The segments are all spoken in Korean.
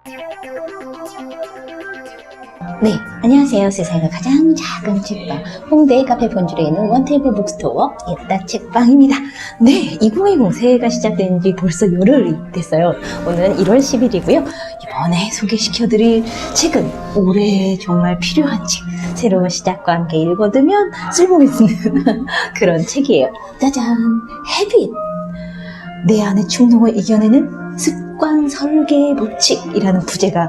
네, 안녕하세요. 세상에서 가장 작은 책방 홍대 카페 본주에 있는 원테이블 북스토어 예따 책방입니다. 네, 2020 새해가 시작된 지 벌써 열흘이 됐어요. 오늘은 1월 10일이고요. 이번에 소개시켜드릴 책은 올해 정말 필요한 책, 새로운 시작과 함께 읽어두면 쓸모 있는 그런 책이에요. 짜잔! 헤빗! 내 안의 충동을 이겨내는 습관 설계 법칙이라는 부제가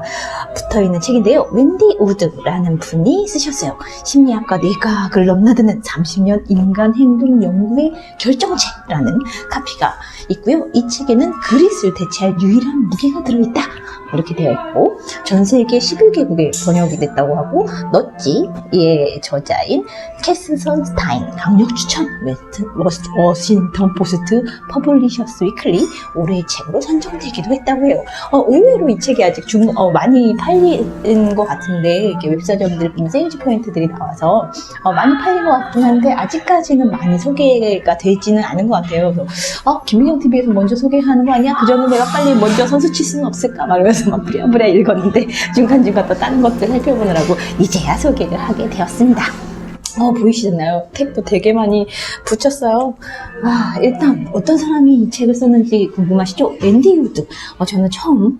붙어있는 책인데요. 웬디 우드라는 분이 쓰셨어요. 심리학과 뇌과학을 넘나드는 30년 인간 행동 연구의 결정체라는 카피가 있고요. 이 책에는 그릿을 대체할 유일한 무기가 들어있다, 이렇게 되어 있고, 전 세계 11개국에 번역이 됐다고 하고, 넛지의 저자인 캐스 선스타인 강력 추천, 워싱턴 포스트 퍼블리셔스 위클리 올해의 책으로 선정되기도 했다고 해요. 의외로 이 책이 아직 많이 팔린 것 같은데, 이렇게 웹서점들 세일즈 포인트들이 나와서 많이 팔린 것 같긴 한데 아직까지는 많이 소개가 되지는 않은 것 같아요. 그래서 김민경 TV에서 먼저 소개하는 거 아니야? 그 전에 내가 빨리 먼저 선수 칠 수는 없을까? 막 이러면서 막 부랴부랴 읽었는데 중간중간 또 다른 것들 살펴보느라고 이제야 소개를 하게 되었습니다. 보이시나요? 택도 되게 많이 붙였어요. 일단 어떤 사람이 이 책을 썼는지 궁금하시죠? 웬디 우드. 저는 처음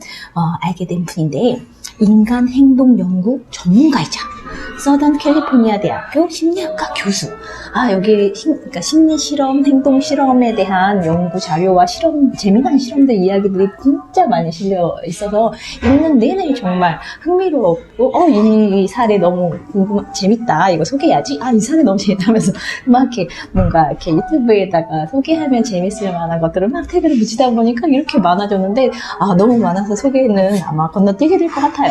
알게 된 분인데, 인간 행동 연구 전문가이자 서던 캘리포니아 대학교 심리학과 교수. 여기 그러니까 심리 실험, 행동 실험에 대한 연구 자료와 재미난 실험들 이야기들이 진짜 많이 실려 있어서 읽는 내내 정말 흥미로웠고, 이 사례 너무 재밌다. 이거 소개해야지. 이 사례 너무 재밌다면서 막 이렇게 뭔가 이렇게 유튜브에다가 소개하면 재밌을 만한 것들을 막 태그를 붙이다 보니까 이렇게 많아졌는데, 너무 많아서 소개는 아마 건너뛰게 될 것 같아요.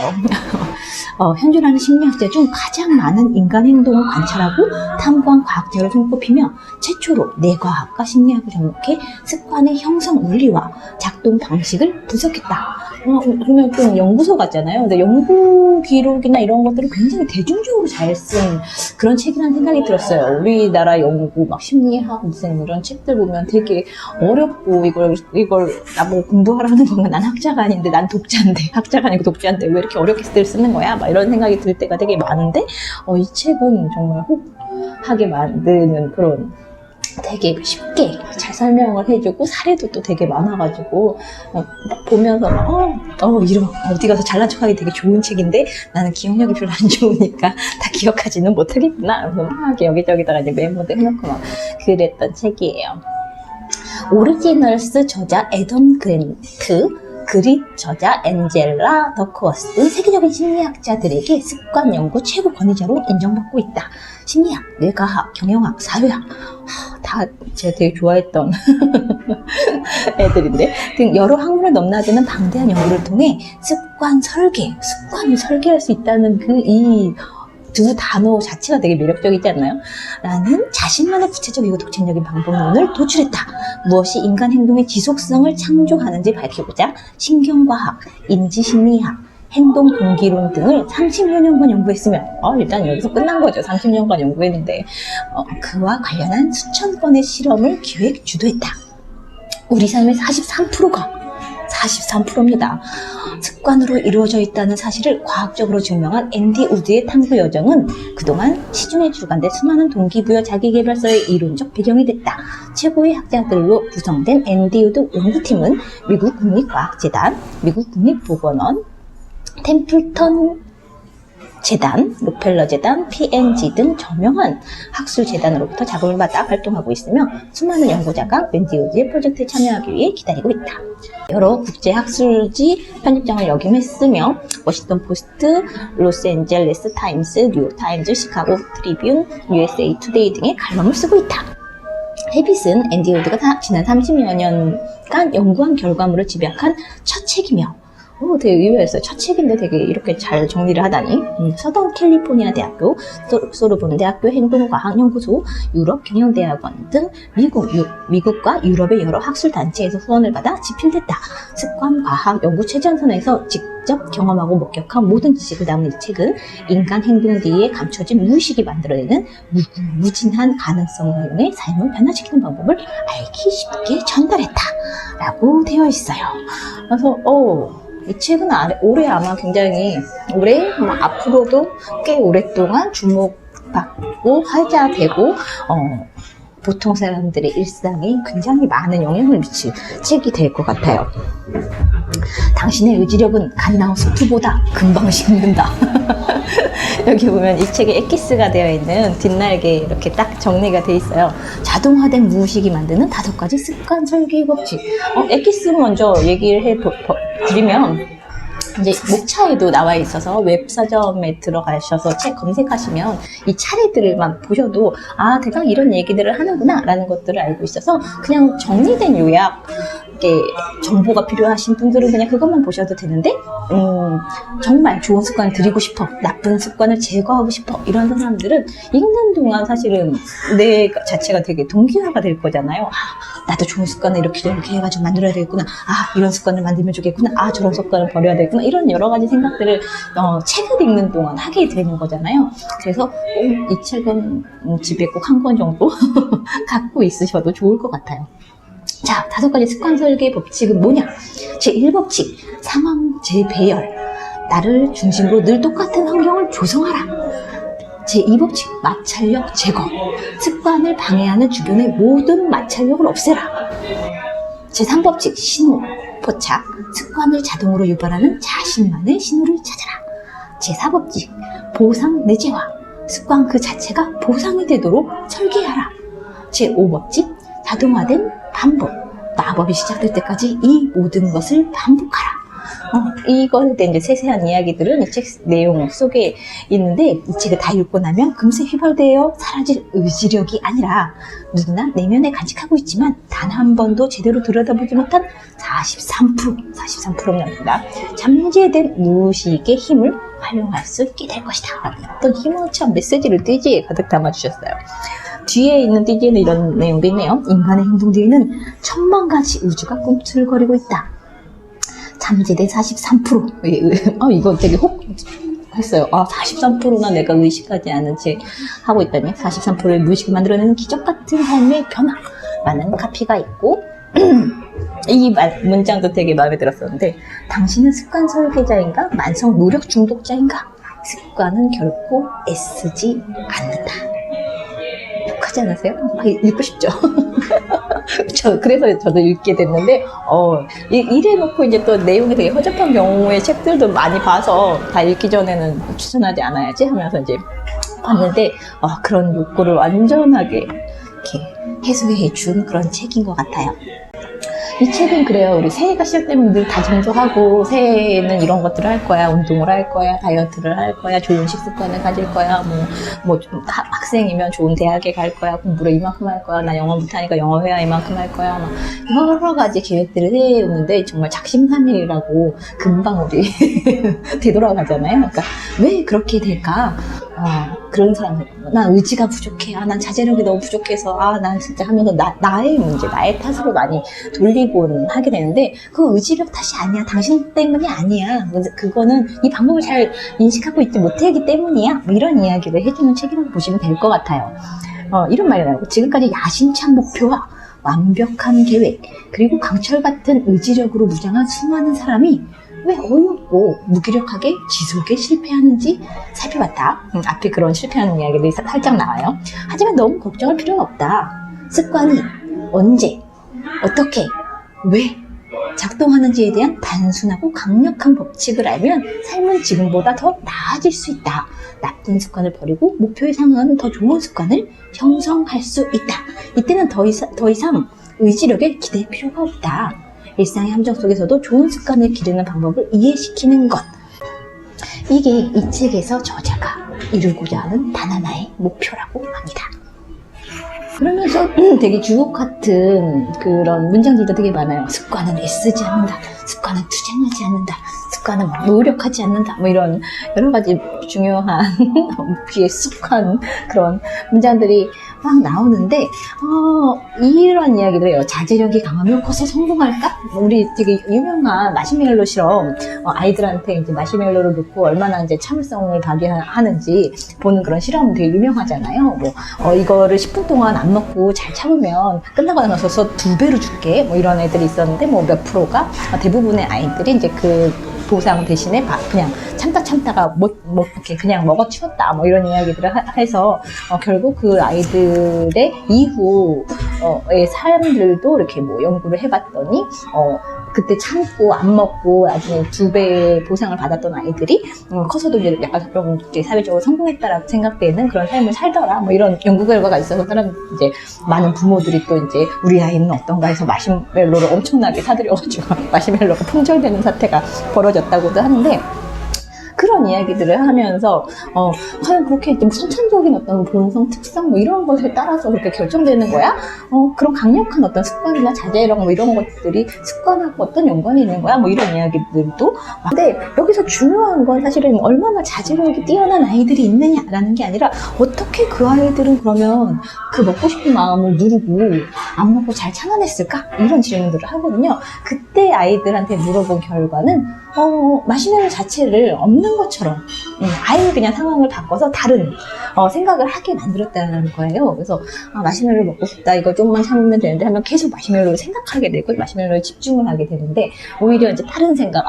현존하는 심리학자 중 가장 많은 인간 행동을 관찰하고 탐구한 과학자로 손꼽히며 최초로 뇌과학과 심리학을 접목해 습관의 형성 원리와 작동 방식을 분석했다. 그러면 좀 연구소 같잖아요. 근데 연구 기록이나 이런 것들을 굉장히 대중적으로 잘 쓴 그런 책이라는 생각이 들었어요. 우리나라 연구, 막 심리학 무슨 이런 책들 보면 되게 어렵고, 이걸 나보고 공부하라는 건가? 난 학자가 아닌데, 난 독자인데, 학자가 아니고 독자인데 왜 이렇게 어렵게 쓰는 거야? 막 이런 생각이 들 때가 되게 많은데, 이 책은 정말 혹하게 만드는 그런, 되게 쉽게 잘 설명을 해주고 사례도 또 되게 많아가지고 보면서 이런 어디 가서 잘난 척하기 되게 좋은 책인데 나는 기억력이 별로 안 좋으니까 다 기억하지는 못하겠구나. 그래서 막 여기저기다가 이제 메모들 해놓고 막 그랬던 책이에요. 오리지널스 저자 애덤 그랜트, 그릿 저자 엔젤라 더크워스 등 세계적인 심리학자들에게 습관 연구 최고 권위자로 인정받고 있다. 심리학, 뇌과학, 경영학, 사회학, 다 제가 되게 좋아했던 애들인데, 등 여러 학문을 넘나드는 방대한 연구를 통해 습관을 설계할 수 있다는 이 두 단어 자체가 되게 매력적이지 않나요? 라는 자신만의 구체적이고 독창적인 방법론을 도출했다. 무엇이 인간 행동의 지속성을 창조하는지 밝히고자 신경과학, 인지심리학, 행동 동기론 등을 30여 년간 연구했으며, 일단 여기서 끝난 거죠. 30년간 연구했는데, 그와 관련한 수천 건의 실험을 기획 주도했다. 우리 삶의 43%입니다. 습관으로 이루어져 있다는 사실을 과학적으로 증명한 앤디 우드의 탐구 여정은 그동안 시중에 출간된 수많은 동기부여 자기계발서의 이론적 배경이 됐다. 최고의 학자들로 구성된 앤디 우드 연구팀은 미국 국립과학재단, 미국 국립보건원, 템플턴 재단, 록펠러 재단, PNG 등 저명한 학술 재단으로부터 자금을 받아 활동하고 있으며 수많은 연구자가 웬디 우드의 프로젝트에 참여하기 위해 기다리고 있다. 여러 국제 학술지 편집장을 역임했으며 워싱턴 포스트, 로스앤젤레스 타임스, 뉴욕 타임즈, 시카고 트리뷴, USA 투데이 등의 칼럼을 쓰고 있다. 헤빗은 앤디 우드가 지난 30여 년간 연구한 결과물을 집약한 첫 책이며, 되게 의외였어요. 첫 책인데 되게 이렇게 잘 정리를 하다니. 서던 캘리포니아 대학교, 소르본 대학교 행동과학연구소, 유럽 경영대학원 등 미국과 유럽의 여러 학술단체에서 후원을 받아 집필됐다. 습관과학 연구 최전선에서 직접 경험하고 목격한 모든 지식을 담은 이 책은 인간 행동 뒤에 감춰진 무의식이 만들어내는 무진한 가능성을 활용해 삶을 변화시키는 방법을 알기 쉽게 전달했다 라고 되어 있어요. 그래서 이 책은 올해 아마 굉장히 올해 앞으로도 꽤 오랫동안 주목받고 화제되고 보통 사람들의 일상에 굉장히 많은 영향을 미칠 책이 될 것 같아요. 당신의 의지력은 갓 나온 수프보다 금방 식는다. 여기 보면 이 책에 엑기스가 되어 있는 뒷날개에 이렇게 딱 정리가 되어 있어요. 자동화된 무의식이 만드는 5가지 습관 설계 법칙. 엑기스 먼저 얘기를 드리면 이제 목차에도 나와 있어서 웹서점에 들어가셔서 책 검색하시면 이 차례들만 보셔도 대강 이런 얘기들을 하는구나 라는 것들을 알고 있어서 그냥 정리된 요약 정보가 필요하신 분들은 그냥 그것만 보셔도 되는데 정말 좋은 습관을 들이고 싶어, 나쁜 습관을 제거하고 싶어 이런 사람들은 읽는 동안 사실은 내 자체가 되게 동기화가 될 거잖아요. 나도 좋은 습관을 이렇게 해가지고 만들어야 되겠구나. 이런 습관을 만들면 좋겠구나. 저런 습관을 버려야 되겠구나. 이런 여러 가지 생각들을 책을 읽는 동안 하게 되는 거잖아요. 그래서 이 책은 집에 꼭 한 권 정도 갖고 있으셔도 좋을 것 같아요. 자, 5가지 습관 설계 법칙은 뭐냐? 제1법칙, 상황 재배열. 나를 중심으로 늘 똑같은 환경을 조성하라. 제2법칙, 마찰력 제거. 습관을 방해하는 주변의 모든 마찰력을 없애라. 제3법칙, 신호, 포착. 습관을 자동으로 유발하는 자신만의 신호를 찾아라. 제4법칙, 보상 내재화. 습관 그 자체가 보상이 되도록 설계하라. 제5법칙, 자동화된 반복. 마법이 시작될 때까지 이 모든 것을 반복하라. 이거에 대한 이제 세세한 이야기들은 이 책 내용 속에 있는데 이 책을 다 읽고 나면 금세 휘발되어 사라질 의지력이 아니라 누구나 내면에 간직하고 있지만 단 한 번도 제대로 들여다보지 못한 43%입니다. 잠재된 무의식의 힘을 활용할 수 있게 될 것이다. 어떤 희망찬 메시지를 띠지에 가득 담아주셨어요. 뒤에 있는 띠지에는 이런 내용도 있네요. 인간의 행동 뒤에는 1000만 가지 우주가 꿈틀거리고 있다. 잠재된 43%. 이거 되게 혹 했어요. 43%나 내가 의식하지 않은 채 하고 있다니. 43%의 무의식을 만들어내는 기적 같은 삶의 변화. 많은 카피가 있고 이 문장도 되게 마음에 들었었는데, 당신은 습관 설계자인가? 만성 노력 중독자인가? 습관은 결코 애쓰지 않는다. 독하지 않으세요? 읽고 싶죠? 그래서 저도 읽게 됐는데, 이래놓고 이제 또 내용이 되게 허접한 경우의 책들도 많이 봐서 다 읽기 전에는 추천하지 않아야지 하면서 이제 봤는데, 그런 욕구를 완전하게 이렇게 해소해 준 그런 책인 것 같아요. 이 책은 그래요. 우리 새해가 시작되면 늘 다짐도 하고, 새해에는 이런 것들을 할 거야, 운동을 할 거야, 다이어트를 할 거야, 좋은 식습관을 가질 거야, 학생이면 좋은 대학에 갈 거야, 공부를 이만큼 할 거야, 나 영어 못하니까 영어 회화 이만큼 할 거야, 여러 가지 계획들을 세우는데 정말 작심삼일이라고 금방 우리 되돌아가잖아요. 그러니까 왜 그렇게 될까? 그런 사람들, 난 의지가 부족해, 난 자제력이 너무 부족해서, 난 진짜 하면서 나의 문제, 나의 탓으로 많이 돌리곤 하게 되는데, 그 의지력 탓이 아니야, 당신 때문이 아니야, 그거는 이 방법을 잘 인식하고 있지 못하기 때문이야, 이런 이야기를 해주는 책이라고 보시면 될 것 같아요. 이런 말이 나오고, 지금까지 야심찬 목표와 완벽한 계획, 그리고 강철 같은 의지력으로 무장한 수많은 사람이 왜 어이없고 무기력하게 지속에 실패하는지 살펴봤다. 앞에 그런 실패하는 이야기들이 살짝 나와요. 하지만 너무 걱정할 필요는 없다. 습관이 언제, 어떻게, 왜 작동하는지에 대한 단순하고 강력한 법칙을 알면 삶은 지금보다 더 나아질 수 있다. 나쁜 습관을 버리고 목표에 상응하는 더 좋은 습관을 형성할 수 있다. 이때는 더 이상 의지력에 기댈 필요가 없다. 일상의 함정 속에서도 좋은 습관을 기르는 방법을 이해시키는 것. 이게 이 책에서 저자가 이루고자 하는 단 하나의 목표라고 합니다. 그러면서 되게 주옥 같은 그런 문장들도 되게 많아요. 습관은 애쓰지 않는다. 습관은 투쟁하지 않는다. 습관은 노력하지 않는다. 이런 여러 가지 중요한 귀에 쑥한 그런 문장들이 막 나오는데, 이런 이야기를 해요. 자제력이 강하면 컷에 성공할까? 우리 되게 유명한 마시멜로 실험, 아이들한테 이제 마시멜로를 넣고 얼마나 이제 참을성을 발휘하는지 보는 그런 실험 되게 유명하잖아요. 이거를 10분 동안 안 먹고 잘 참으면 끝나고 나서서 2배로 줄게. 이런 애들이 있었는데, 몇 프로가 대부분의 아이들이 이제 그 보상 대신에 그냥 참다가 이렇게 그냥 먹어치웠다 뭐 이런 이야기들을 해서 결국 그 아이들의 이후의 삶들도 이렇게 뭐 연구를 해봤더니 그때 참고 안 먹고 나중에 2배의 보상을 받았던 아이들이 커서도 이제 약간 좀 사회적으로 성공했다라고 생각되는 그런 삶을 살더라 뭐 이런 연구 결과가 있어서 이제 많은 부모들이 또 이제 우리 아이는 어떤가 해서 마시멜로를 엄청나게 사들여가지고 마시멜로가 품절되는 사태가 벌어졌다고도 하는데, 그런 이야기들을 하면서 과연 그렇게 좀 선천적인 어떤 본성, 특성 뭐 이런 것에 따라서 그렇게 결정되는 거야? 그런 강력한 어떤 습관이나 자제력 뭐 이런 것들이 습관하고 어떤 연관이 있는 거야? 뭐 이런 이야기들도. 근데 여기서 중요한 건 사실은 얼마나 자제력이 뛰어난 아이들이 있느냐라는 게 아니라 어떻게 그 아이들은 그러면 그 먹고 싶은 마음을 누르고 안 먹고 잘 참아냈을까? 이런 질문들을 하거든요. 그때 아이들한테 물어본 결과는 마시멜로 자체를 없는 것처럼 아예 그냥 상황을 바꿔서 다른 생각을 하게 만들었다는 거예요. 그래서 마시멜로 먹고 싶다, 이거 조금만 참으면 되는데 하면 계속 마시멜로를 생각하게 되고 마시멜로에 집중을 하게 되는데, 오히려 이제 다른 생각,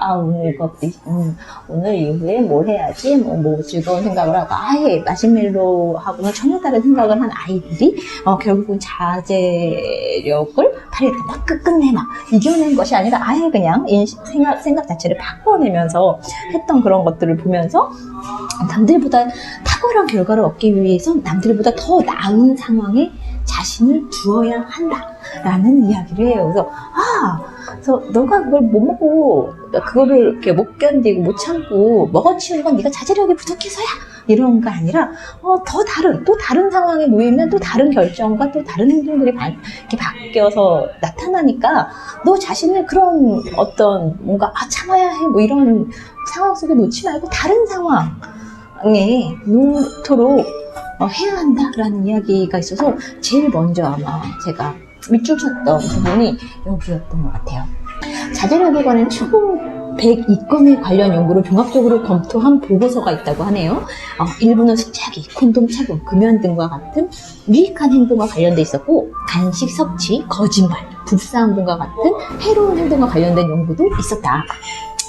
오늘 이후에 뭘 해야지, 뭐 즐거운 생각을 하고 아예 마시멜로하고는 전혀 다른 생각을 한 아이들이 결국은 자제력을 발휘했다. 끝끝내 막 이겨낸 것이 아니라 아예 그냥 생각 자체를 바꿔내면서 했던 그런 것들을 보면서 남들보다 탁월한 결과를 얻기 위해선 남들보다 더 나은 상황에 자신을 두어야 한다라는 이야기를 해요. 그래서 너가 그걸 못 먹고 그거를 이렇게 못 견디고 못 참고 먹어치운 건 네가 자제력이 부족해서야, 이런 거 아니라 또 다른 상황에 놓이면 또 다른 결정과 또 다른 행동들이 이렇게 바뀌어서 나타나니까 너 자신을 그런 어떤 뭔가 참아야 해 뭐 이런 상황 속에 놓지 말고 다른 상황에 놓도록 해야 한다라는 이야기가 있어서 제일 먼저 아마 제가 밑줄 쳤던 부분이 여기였던 것 같아요. 자제력에 관한 총 102건의 관련 연구를 종합적으로 검토한 보고서가 있다고 하네요. 일부는 숙제하기, 콘돔 착용, 금연 등과 같은 유익한 행동과 관련돼 있었고, 간식 섭취, 거짓말, 부부싸움 등과 같은 해로운 행동과 관련된 연구도 있었다.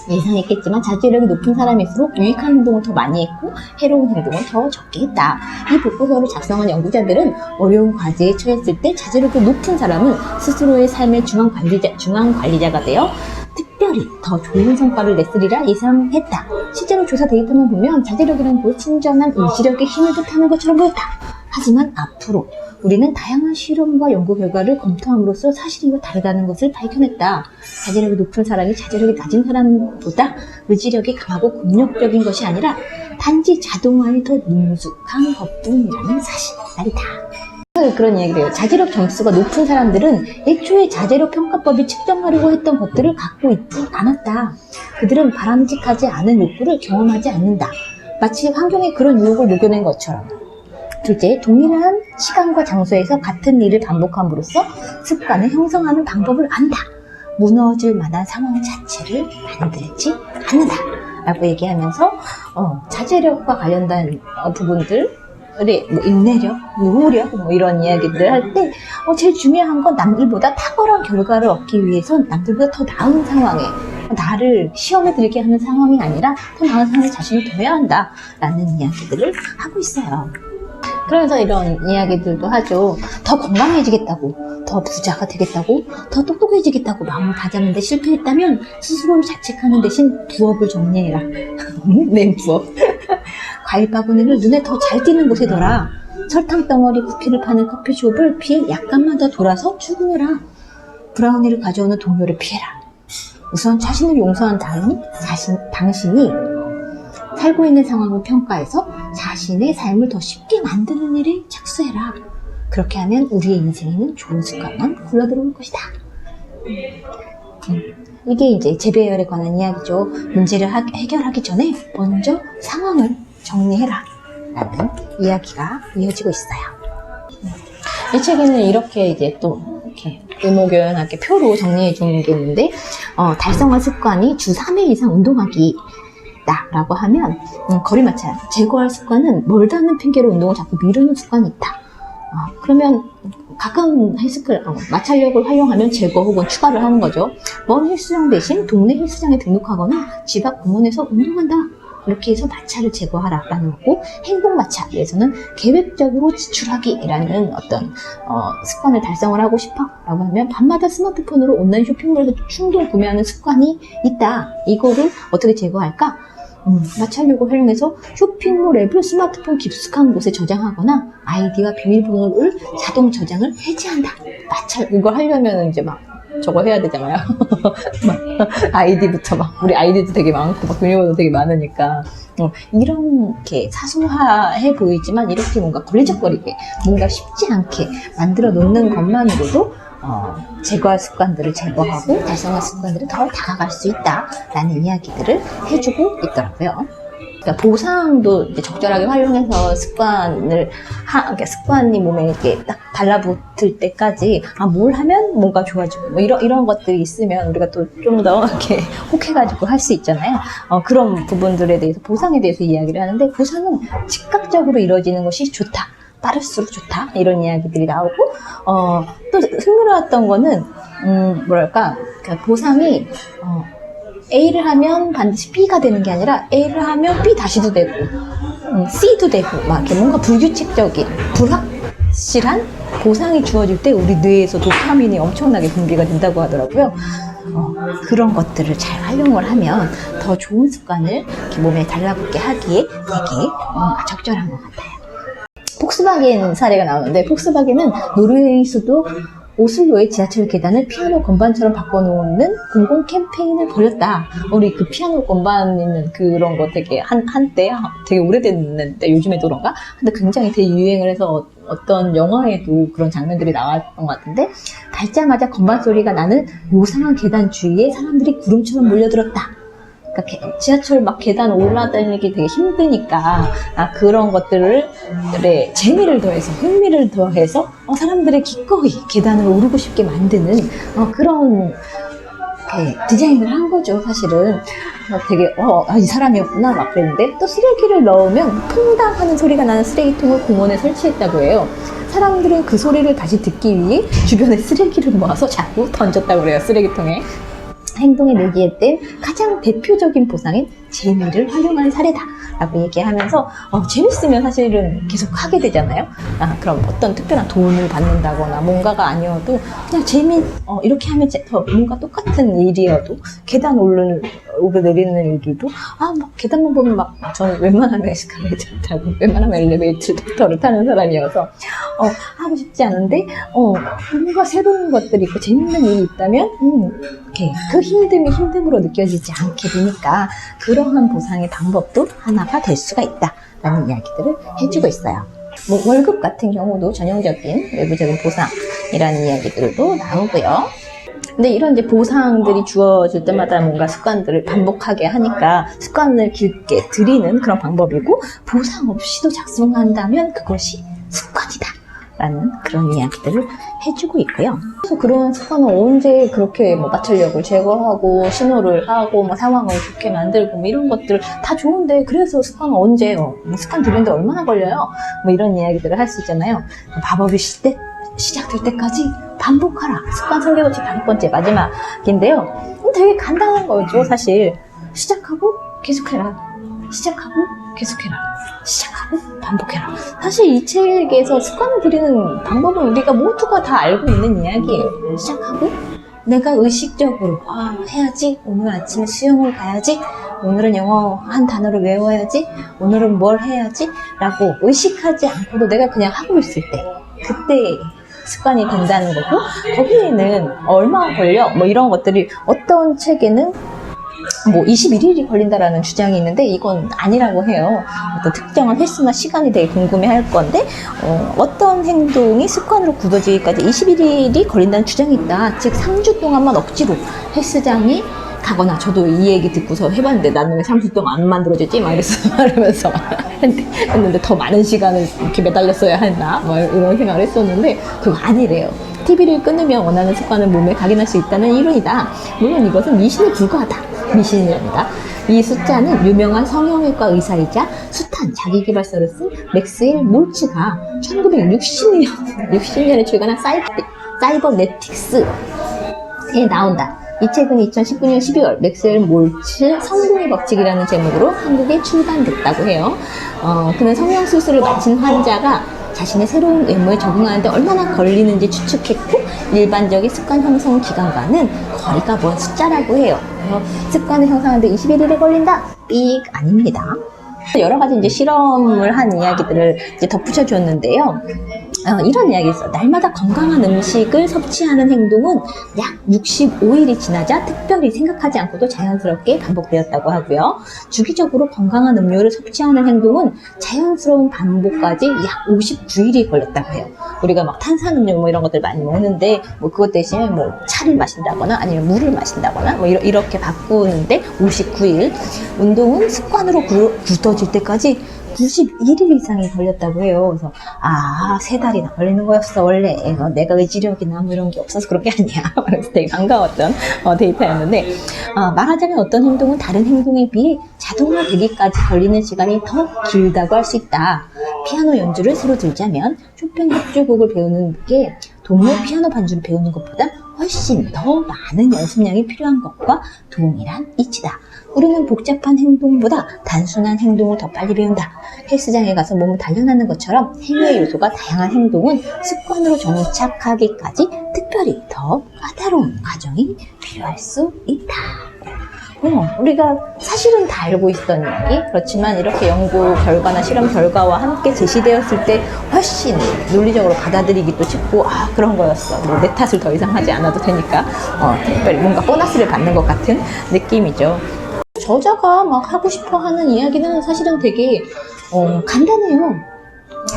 예상했겠지만 자제력이 높은 사람일수록 유익한 행동을 더 많이 했고 해로운 행동은 더 적게 했다. 이 보고서를 작성한 연구자들은 어려운 과제에 처했을 때 자제력이 높은 사람은 스스로의 삶의 중앙 관리자가 되어 특별히 더 좋은 성과를 냈으리라 예상했다. 실제로 조사 데이터만 보면 자제력이란 곧 친절한 의지력의 힘을 뜻하는 것처럼 보였다. 하지만 앞으로 우리는 다양한 실험과 연구 결과를 검토함으로써 사실과 다르다는 것을 발견했다. 자제력이 높은 사람이 자제력이 낮은 사람보다 의지력이 강하고 공력적인 것이 아니라 단지 자동화에 더 능숙한 것뿐이라는 사실이다. 그런 이야기예요. 자제력 점수가 높은 사람들은 애초에 자제력 평가법이 측정하려고 했던 것들을 갖고 있지 않았다. 그들은 바람직하지 않은 욕구를 경험하지 않는다. 마치 환경에 그런 유혹을 녹여낸 것처럼. 둘째, 동일한 시간과 장소에서 같은 일을 반복함으로써 습관을 형성하는 방법을 안다. 무너질 만한 상황 자체를 만들지 않는다. 라고 얘기하면서 자제력과 관련된 부분들, 뭐 인내력, 노력 뭐 이런 이야기들을 할 때 제일 중요한 건 남들보다 탁월한 결과를 얻기 위해선 남들보다 더 나은 상황에, 나를 시험에 들게 하는 상황이 아니라 더 나은 상황에 자신을 둬야 한다라는 이야기들을 하고 있어요. 그러면서 이런 이야기들도 하죠. 더 건강해지겠다고, 더 부자가 되겠다고, 더 똑똑해지겠다고 마음을 다잡는데 실패했다면 스스로를 자책하는 대신 부업을 정리해라. 내 부업. 과일 바구니를 눈에 더 잘 띄는 곳에 둬라. 설탕 덩어리 쿠키를 파는 커피숍을 피해 약간만 더 돌아서 출근해라. 브라우니를 가져오는 동료를 피해라. 우선 자신을 용서한 다음 당신이 살고 있는 상황을 평가해서 자신의 삶을 더 쉽게 만드는 일에 착수해라. 그렇게 하면 우리의 인생에는 좋은 습관만 굴러들어올 것이다. 이게 이제 재배열에 관한 이야기죠. 문제를 해결하기 전에 먼저 상황을 정리해라 라는 이야기가 이어지고 있어요. 이 책에는 이렇게 이제 또 이렇게 의목요연하게 표로 정리해 주는 게 있는데, 달성한 습관이 주 3회 이상 운동하기 라고 하면 거리마찰 제거할 습관은 멀다는 핑계로 운동을 자꾸 미루는 습관이 있다. 그러면 가까운 헬스클, 마찰력을 활용하면 제거 혹은 추가를 하는 거죠. 먼 헬스장 대신 동네 헬스장에 등록하거나 집 앞 공원에서 운동한다. 이렇게 해서 마찰을 제거하라라는 거고, 행동 마찰에서는 계획적으로 지출하기라는 어떤 습관을 달성을 하고 싶어라고 하면 밤마다 스마트폰으로 온라인 쇼핑몰에서 충동 구매하는 습관이 있다. 이거를 어떻게 제거할까? 마찰력을 활용해서 쇼핑몰 앱을 스마트폰 깊숙한 곳에 저장하거나 아이디와 비밀번호를 자동 저장을 해제한다. 마찰 이걸 하려면 이제 막 저거 해야 되잖아요. 아이디부터 우리 아이디도 되게 많고 비밀번호도 되게 많으니까 이렇게 사소해 보이지만 이렇게 뭔가 걸리적거리게 뭔가 쉽지 않게 만들어 놓는 것만으로도 제거할 습관들을 제거하고 달성할 습관들을 더 다가갈 수 있다라는 이야기들을 해주고 있더라고요. 그러니까 보상도 이제 적절하게 활용해서 습관이 몸에 이렇게 딱 달라붙을 때까지 뭘 하면 뭔가 좋아지고 뭐 이런 것들이 있으면 우리가 또 좀 더 이렇게 혹해가지고 할 수 있잖아요. 그런 부분들에 대해서 보상에 대해서 이야기를 하는데 보상은 즉각적으로 이루어지는 것이 좋다. 빠를수록 좋다. 이런 이야기들이 나오고 또 흥미로웠던 거는 그러니까 보상이 A를 하면 반드시 B가 되는 게 아니라 A를 하면 B 다시도 되고 C도 되고 막 이렇게 뭔가 불규칙적인 불확실한 보상이 주어질 때 우리 뇌에서 도파민이 엄청나게 분비가 된다고 하더라고요. 그런 것들을 잘 활용을 하면 더 좋은 습관을 이렇게 몸에 달라붙게 하기에 되게 뭔가 적절한 것 같아요. 폭스바겐 사례가 나오는데 폭스바겐은 노르웨이 수도 오슬로의 지하철 계단을 피아노 건반처럼 바꿔놓는 공공 캠페인을 벌였다. 우리 그 피아노 건반 있는 그런 거 되게 한때 되게 오래됐는데 요즘에도 그런가? 근데 굉장히 대유행을 해서 어떤 영화에도 그런 장면들이 나왔던 것 같은데 밟자마자 건반 소리가 나는 요상한 계단 주위에 사람들이 구름처럼 몰려들었다. 그러니까 지하철 막 계단 올라다니기 되게 힘드니까 그런 것들을 재미를 더해서 흥미를 더해서 사람들이 기꺼이 계단을 오르고 싶게 만드는 그런 디자인을 한 거죠. 사실은 되게 이 사람이었구나 막 그랬는데 또 쓰레기를 넣으면 퐁당 하는 소리가 나는 쓰레기통을 공원에 설치했다고 해요. 사람들은 그 소리를 다시 듣기 위해 주변에 쓰레기를 모아서 자꾸 던졌다고 그래요. 쓰레기통에. 행동에 내기했던 가장 대표적인 보상인 재미를 활용한 사례다 라고 얘기하면서 재밌으면 사실은 계속 하게 되잖아요. 그럼 어떤 특별한 돈을 받는다거나 뭔가가 아니어도 그냥 이렇게 하면 더 뭔가 똑같은 일이어도 계단 오르내리는 일들도 막 계단만 보면 저는 웬만하면 에스컬레이터 타고 웬만하면 엘리베이터를 타는 사람이어서 하고 싶지 않은데 뭔가 새로운 것들이 있고 재밌는 일이 있다면 이렇게 그 힘듦이 힘듦으로 느껴지지 않게 되니까 그러한 보상의 방법도 하나가 될 수가 있다라는 이야기들을 해주고 있어요. 뭐 월급 같은 경우도 전형적인 외부적인 보상이라는 이야기들도 나오고요. 근데 이런 이제 보상들이 주어질 때마다 뭔가 습관들을 반복하게 하니까 습관을 길게 들이는 그런 방법이고 보상 없이도 작성한다면 그것이 습관이다. 라는 그런 이야기들을 해주고 있고요. 그래서 그런 습관은 언제 그렇게 마찰력을 제거하고 신호를 하고 상황을 좋게 만들고 이런 것들 다 좋은데 그래서 습관은 언제 습관 들이는데 얼마나 걸려요? 이런 이야기들을 할 수 있잖아요. 밥업이 시작될 때까지 반복하라. 습관 설계도치 5번째 마지막인데요. 되게 간단한 거죠. 사실 시작하고 계속해라. 시작하고 계속해라. 시작하고 반복해라. 사실 이 책에서 습관을 들이는 방법은 우리가 모두가 다 알고 있는 이야기예요. 시작하고 내가 의식적으로 해야지. 오늘 아침에 수영을 가야지. 오늘은 영어 한 단어를 외워야지. 오늘은 뭘 해야지. 라고 의식하지 않고도 내가 그냥 하고 있을 때 그때 습관이 된다는 거고 거기에는 얼마 걸려? 이런 것들이 어떤 책에는 21일이 걸린다라는 주장이 있는데 이건 아니라고 해요. 어떤 특정한 횟수나 시간이 되게 궁금해 할 건데 어떤 행동이 습관으로 굳어지기까지 21일이 걸린다는 주장이 있다. 즉 3주 동안만 억지로 헬스장이 가거나 저도 이 얘기 듣고서 해봤는데 나는 왜 3주 동안 안 만들어지지? 이러면서 했는데 더 많은 시간을 이렇게 매달렸어야 했나? 이런 생각을 했었는데 그거 아니래요. TV를 끊으면 원하는 습관을 몸에 각인할 수 있다는 이론이다. 물론 이것은 미신에 불과하다. 미신이랍니다. 이 숫자는 유명한 성형외과 의사이자 숱한 자기계발서를 쓴 맥스웰 몰츠가 1960년에 출간한 사이버네틱스에 나온다. 이 책은 2019년 12월 맥스웰 몰츠 성공의 법칙이라는 제목으로 한국에 출간됐다고 해요. 그는 성형수술을 마친 환자가 자신의 새로운 외모에 적응하는데 얼마나 걸리는지 추측했고, 일반적인 습관 형성 기간과는 거리가 먼 숫자라고 해요. 습관을 형성하는데 21일이 걸린다? 삑 아닙니다. 여러 가지 이제 실험을 한 이야기들을 이제 덧붙여 주었는데요. 이런 이야기 있어. 날마다 건강한 음식을 섭취하는 행동은 약 65일이 지나자 특별히 생각하지 않고도 자연스럽게 반복되었다고 하고요. 주기적으로 건강한 음료를 섭취하는 행동은 자연스러운 반복까지 약 59일이 걸렸다고 해요. 우리가 막 탄산음료 뭐 이런 것들 많이 먹는데 뭐 그것 대신에 뭐 차를 마신다거나 아니면 물을 마신다거나 뭐 이렇게 바꾸는데 59일. 운동은 습관으로 굳어질 때까지 91일 이상이 걸렸다고 해요. 그래서 세 달이나 걸리는 거였어 원래. 내가 의지력이나 뭐 이런 게 없어서 그런 게 아니야. 그래서 되게 반가웠던 데이터였는데, 말하자면 어떤 행동은 다른 행동에 비해 자동화되기까지 걸리는 시간이 더 길다고 할 수 있다. 피아노 연주를 새로 들자면 쇼팽 협주곡을 배우는 게 동요 피아노 반주를 배우는 것보다 훨씬 더 많은 연습량이 필요한 것과 동일한 이치다. 우리는 복잡한 행동보다 단순한 행동을 더 빨리 배운다. 헬스장에 가서 몸을 단련하는 것처럼 행위의 요소가 다양한 행동은 습관으로 정착하기까지 특별히 더 까다로운 과정이 필요할 수 있다. 우리가 사실은 다 알고 있던 이야기, 그렇지만 이렇게 연구 결과나 실험 결과와 함께 제시되었을 때 훨씬 논리적으로 받아들이기도 쉽고, 그런 거였어. 뭐 내 탓을 더 이상 하지 않아도 되니까 특별히 뭔가 보너스를 받는 것 같은 느낌이죠. 저자가 막 하고 싶어 하는 이야기는 사실은 되게 간단해요.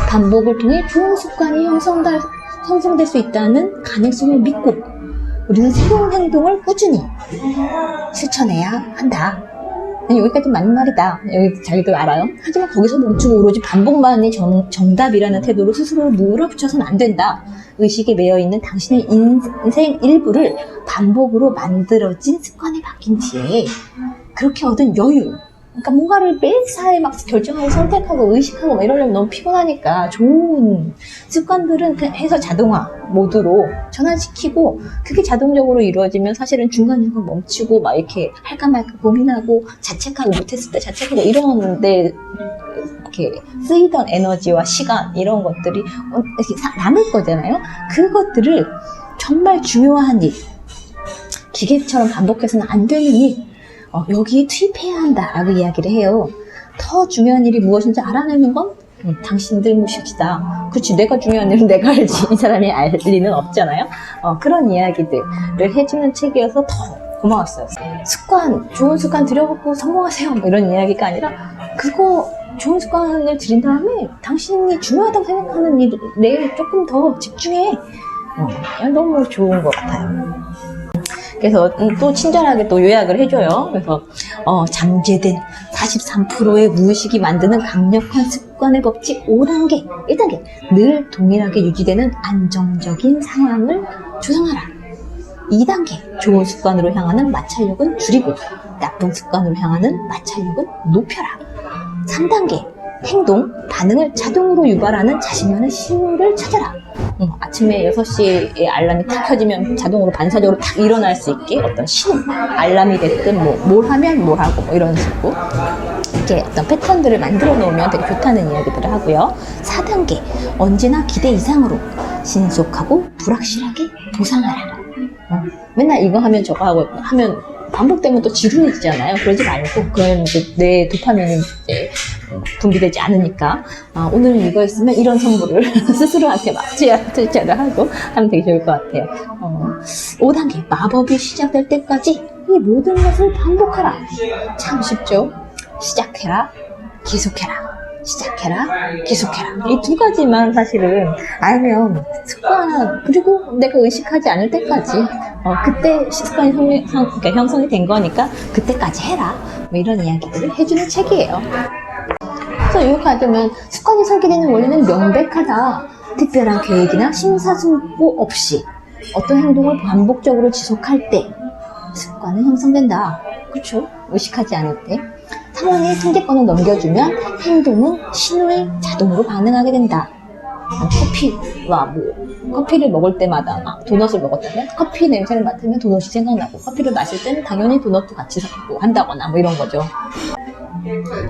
반복을 통해 좋은 습관이 형성될 수 있다는 가능성을 믿고 우리는 새로운 행동을 꾸준히 실천해야 한다. 여기까지 맞는 말이다. 여기 자기도 알아요. 하지만 거기서 멈추고 오로지 반복만이 정답이라는 태도로 스스로를 몰아붙여서는 안 된다. 의식에 매여있는 당신의 인생 일부를 반복으로 만들어진 습관에 바뀐 뒤에 그렇게 얻은 여유, 그러니까 뭔가를 매사에 막 결정하고 선택하고 의식하고 막 이러려면 너무 피곤하니까 좋은 습관들은 그냥 해서 자동화 모드로 전환시키고, 그게 자동적으로 이루어지면 사실은 중간중간 멈추고 막 이렇게 할까 말까 고민하고 자책하고 못했을 때 자책하고 이러는데 이렇게 쓰이던 에너지와 시간 이런 것들이 이렇게 남을 거잖아요. 그것들을 정말 중요한 일, 기계처럼 반복해서는 안 되는 일, 여기에 투입해야 한다라고 이야기를 해요. 더 중요한 일이 무엇인지 알아내는 건 당신들 몫이다. 그렇지, 내가 중요한 일은 내가 알지 이 사람이 알 리는 없잖아요. 그런 이야기들을 해주는 책이어서 더 고마웠어요. 좋은 습관 들여갖고 성공하세요 뭐 이런 이야기가 아니라, 그거 좋은 습관을 들인 다음에 당신이 중요하다고 생각하는 일에 조금 더 집중해. 너무 좋은 것 같아요. 그래서 또 친절하게 또 요약을 해줘요. 그래서 잠재된 43%의 무의식이 만드는 강력한 습관의 법칙 5단계. 1단계, 늘 동일하게 유지되는 안정적인 상황을 조성하라. 2단계, 좋은 습관으로 향하는 마찰력은 줄이고 나쁜 습관으로 향하는 마찰력은 높여라. 3단계, 행동, 반응을 자동으로 유발하는 자신만의 신호를 찾아라. 아침에 6시에 알람이 탁 켜지면 자동으로 반사적으로 탁 일어날 수 있게 어떤 신호, 알람이 됐든 뭘 하면 뭘 하고 뭐 이런 식으로 이렇게 어떤 패턴들을 만들어 놓으면 되게 좋다는 이야기들을 하고요. 4단계, 언제나 기대 이상으로 신속하고 불확실하게 보상하라. 맨날 이거 하면 저거 하고 하면 반복되면 또 지루해지잖아요. 그러지 말고, 그럼 이제 내 도파민이 이제 분비되지 않으니까, 오늘은 이거 했으면 이런 선물을 스스로한테 막 투자를 하고 하면 되게 좋을 것 같아요. 5단계, 마법이 시작될 때까지 이 모든 것을 반복하라. 참 쉽죠? 시작해라, 계속해라. 시작해라, 계속해라. 이 두 가지만 사실은 알면 습관, 그리고 내가 의식하지 않을 때까지 그때 습관이 그러니까 형성이 된 거니까 그때까지 해라. 뭐 이런 이야기들을 해주는 책이에요. 그래서 이거 가지면 습관이 설계되는 원리는 명백하다. 특별한 계획이나 심사숙고 없이 어떤 행동을 반복적으로 지속할 때 습관은 형성된다. 그렇죠? 의식하지 않을 때. 상황에 통제권을 넘겨주면 행동은 신호에 자동으로 반응하게 된다. 커피를 먹을 때마다 도넛을 먹었다면 커피 냄새를 맡으면 도넛이 생각나고, 커피를 마실 때는 당연히 도넛도 같이 한다거나 뭐 이런 거죠.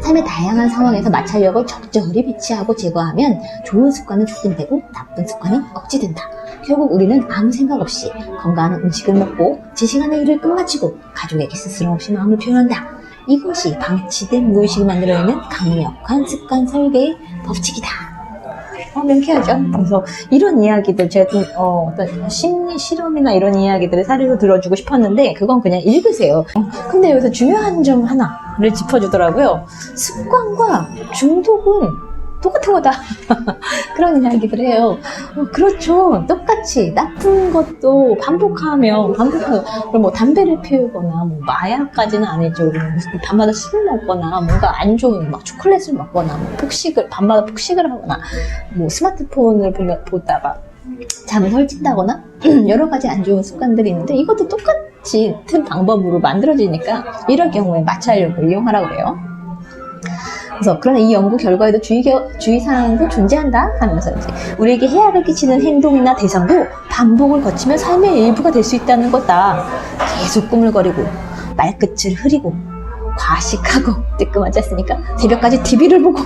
삶의 다양한 상황에서 마찰력을 적절히 배치하고 제거하면 좋은 습관은 촉진되고 나쁜 습관은 억제된다. 결국 우리는 아무 생각 없이 건강한 음식을 먹고 제 시간의 일을 끝마치고 가족에게 스스럼 없이 마음을 표현한다. 이것이 방치된 무의식을 만들어내는 강력한 습관 설계의 법칙이다. 명쾌하죠? 그래서 이런 이야기들, 제가 좀 어떤 심리 실험이나 이런 이야기들을 사례로 들어주고 싶었는데 그건 그냥 읽으세요. 근데 여기서 중요한 점 하나를 짚어주더라고요. 습관과 중독은 똑같은 거다. 그런 이야기들 해요. 그렇죠. 똑같이 나쁜 것도 반복하면 그럼 뭐 담배를 피우거나 뭐 마약까지는 아니죠. 밤마다 술을 먹거나 뭔가 안 좋은 막 초콜릿을 먹거나 뭐 밤마다 폭식을 하거나 뭐 스마트폰을 보다가 잠을 설친다거나 여러 가지 안 좋은 습관들이 있는데 이것도 똑같이 같은 방법으로 만들어지니까 이럴 경우에 마찰력을 이용하라고 그래요. 그래서 그러나 이 연구 결과에도 주의사항도 존재한다 하면서 이제 우리에게 해악을 끼치는 행동이나 대상도 반복을 거치면 삶의 일부가 될 수 있다는 거다. 계속 꾸물거리고 말끝을 흐리고 과식하고 뜨끔하지 않습니까? 새벽까지 TV를 보고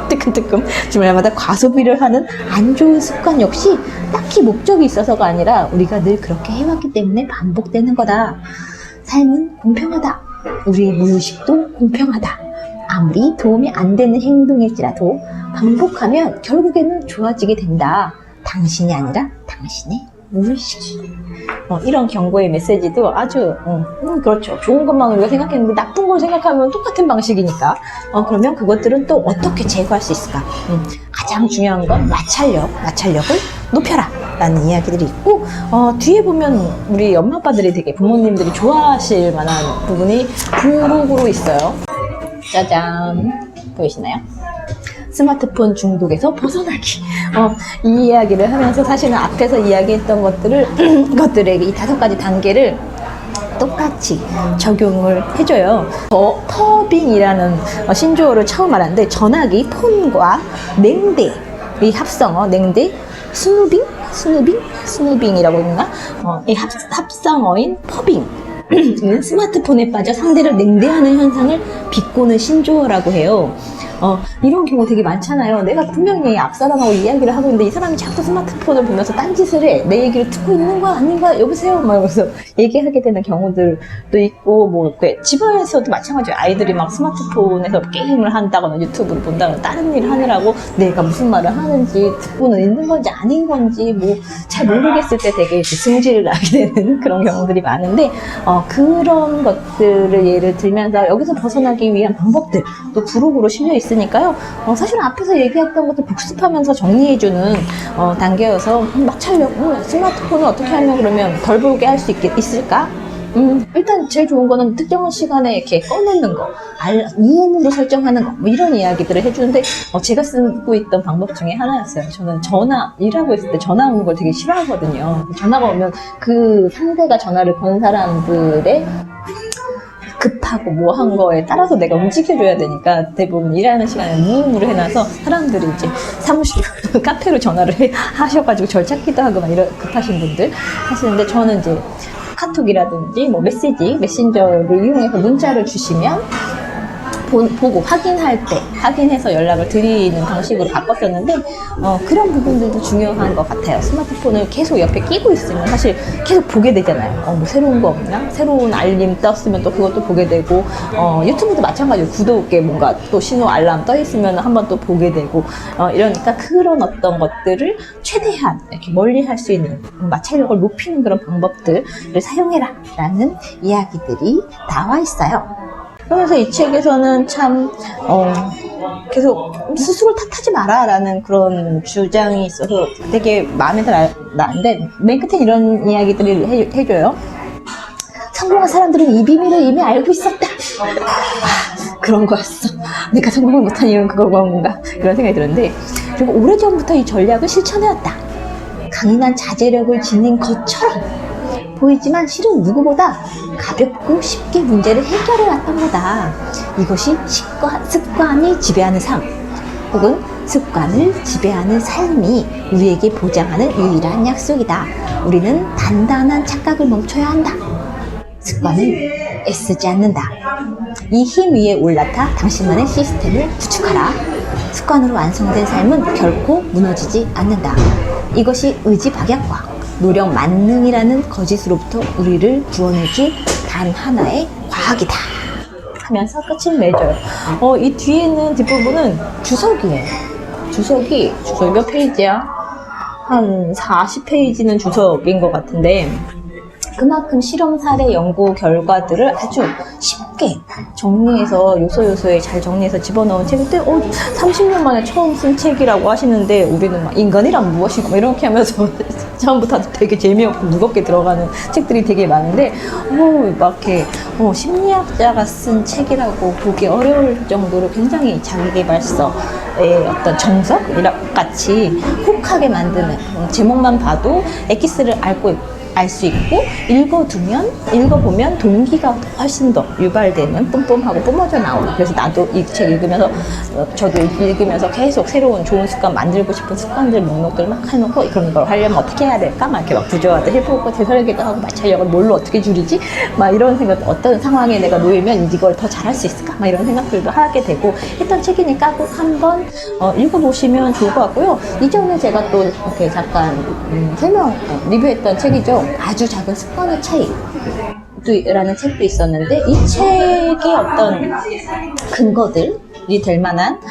뜨끔뜨끔 주말마다 과소비를 하는 안 좋은 습관 역시 딱히 목적이 있어서가 아니라 우리가 늘 그렇게 해왔기 때문에 반복되는 거다. 삶은 공평하다. 우리의 무의식도 공평하다. 아무리 도움이 안 되는 행동일지라도 반복하면 결국에는 좋아지게 된다. 당신이 아니라 당신의 무의식. 이런 경고의 메시지도 아주 그렇죠. 좋은 것만 우리가 생각했는데 나쁜 걸 생각하면 똑같은 방식이니까 그러면 그것들은 또 어떻게 제거할 수 있을까? 가장 중요한 건 마찰력을 높여라 라는 이야기들이 있고 뒤에 보면 우리 엄마 아빠들이 되게 부모님들이 좋아하실 만한 부분이 부록으로 있어요. 짜잔, 보이시나요? 스마트폰 중독에서 벗어나기. 이 이야기를 하면서 사실은 앞에서 이야기했던 것들에게 이 5가지 단계를 똑같이 적용을 해줘요. 퍼빙이라는 신조어를 처음 알았는데 전화기, 폰과 냉대의 합성어, 냉대, 스누빙이라고 했나? 이 합성어인 퍼빙. 스마트폰에 빠져 상대를 냉대하는 현상을 비꼬는 신조어라고 해요. 이런 경우 되게 많잖아요. 내가 분명히 앞 사람하고 이야기를 하고 있는데 이 사람이 자꾸 스마트폰을 보면서 딴짓을 해. 내 얘기를 듣고 있는 거 아닌가? 여보세요? 막 이러면서 얘기하게 되는 경우들도 있고, 뭐 집안에서도 마찬가지예요. 아이들이 막 스마트폰에서 게임을 한다거나 유튜브를 본다거나 다른 일을 하느라고 내가 무슨 말을 하는지 듣고는 있는 건지 아닌 건지 뭐 잘 모르겠을 때 되게 승질을 나게 되는 그런 경우들이 많은데 그런 것들을 예를 들면서 여기서 벗어나기 위한 방법들 또 부록으로 실려 있으니까요. 사실 앞에서 얘기했던 것도 복습하면서 정리해주는 단계여서 마찰력, 스마트폰을 어떻게 하면 그러면 덜 보게 할 수 있을까? 일단 제일 좋은 거는 특정한 시간에 이렇게 꺼놓는 거, 무음으로 설정하는 거, 뭐 이런 이야기들을 해주는데 제가 쓰고 있던 방법 중에 하나였어요. 저는 일하고 있을 때 전화 오는 걸 되게 싫어하거든요. 전화가 오면 그 상대가 전화를 건 사람들의 급하고 뭐 한 거에 따라서 내가 움직여줘야 되니까 대부분 일하는 시간에 무음으로 해놔서 사람들이 이제 사무실, 카페로 전화를 하셔가지고 절 찾기도 하고 막 이런 급하신 분들 하시는데 저는 이제 카톡이라든지 뭐 메신저를 이용해서 문자를 주시면 보고 확인해서 연락을 드리는 방식으로 바꿨었는데 그런 부분들도 중요한 것 같아요. 스마트폰을 계속 옆에 끼고 있으면 사실 계속 보게 되잖아요. 뭐 새로운 거 없나? 새로운 알림 떴으면 또 그것도 보게 되고 유튜브도 마찬가지로 구독에 뭔가 또 신호 알람 떠 있으면 한번 또 보게 되고 이러니까 그런 어떤 것들을 최대한 이렇게 멀리 할 수 있는 마찰력을 높이는 그런 방법들을 사용해라 라는 이야기들이 나와 있어요. 그러면서 이 책에서는 참 계속 스스로 탓하지 마라 라는 그런 주장이 있어서 되게 마음에 나는데 맨 끝에 이런 이야기들을 해줘요. 성공한 사람들은 이 비밀을 이미 알고 있었다. 그런 거였어. 내가 성공을 못한 이유는 그건가? 이런 생각이 들었는데 그리고 오래전부터 이 전략을 실천해왔다. 강인한 자제력을 지닌 것처럼 보이지만 실은 누구보다 가볍고 쉽게 문제를 해결해 왔던 거다. 이것이 습관이 지배하는 삶, 혹은 습관을 지배하는 삶이 우리에게 보장하는 유일한 약속이다. 우리는 단단한 착각을 멈춰야 한다. 습관을 애쓰지 않는다. 이 힘 위에 올라타 당신만의 시스템을 구축하라. 습관으로 완성된 삶은 결코 무너지지 않는다. 이것이 의지박약과 노력 만능이라는 거짓으로부터 우리를 구원해줄 단 하나의 과학이다. 하면서 끝을 맺어요. 이 뒤에 있는 뒷부분은 주석이에요. 주석이 몇 페이지야? 한 40페이지는 주석인 것 같은데, 그만큼 실험 사례 연구 결과들을 아주 쉽게 정리해서 요소요소에 잘 정리해서 집어넣은 책인데 30년 만에 처음 쓴 책이라고 하시는데, 우리는 막 인간이란 무엇이고 이렇게 하면서 처음부터 되게 재미없고 무겁게 들어가는 책들이 되게 많은데, 막 이렇게 심리학자가 쓴 책이라고 보기 어려울 정도로 굉장히 자기계발서의 어떤 정석 같이 혹하게 만드는, 제목만 봐도 엑기스를 알 수 있고, 읽어보면 동기가 훨씬 더 유발되는, 뿜뿜하고 뿜어져 나오는. 그래서 나도 이 책 읽으면서, 저도 읽으면서 계속 새로운 좋은 습관, 만들고 싶은 습관들 목록들을 막 해놓고, 그런 걸 하려면 어떻게 해야 될까? 막 이렇게 막 구조화도 해보고, 재설계도 하고, 마찰력을 뭘로 어떻게 줄이지? 막 이런 생각, 어떤 상황에 내가 놓이면 이걸 더 잘할 수 있을까? 막 이런 생각들도 하게 되고 했던 책이니까 꼭 한번 읽어보시면 좋을 것 같고요. 이전에 제가 또 이렇게 잠깐 리뷰했던 책이죠. 아주 작은 습관의 차이 라는 책도 있었는데, 이 책의 어떤 근거들이 될 만한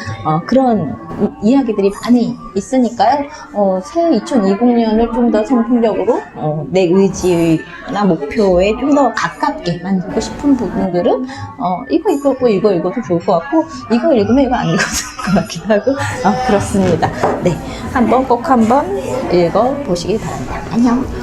그런 이야기들이 많이 있으니까요. 새 2020년을 좀 더 성공적으로 내 의지나 목표에 좀 더 가깝게 만들고 싶은 부분들은 이거 읽어도 좋을 것 같고, 이거 읽으면 이거 안 읽어도 될 것 같기도 하고, 그렇습니다. 네, 꼭 한번 읽어보시기 바랍니다. 안녕.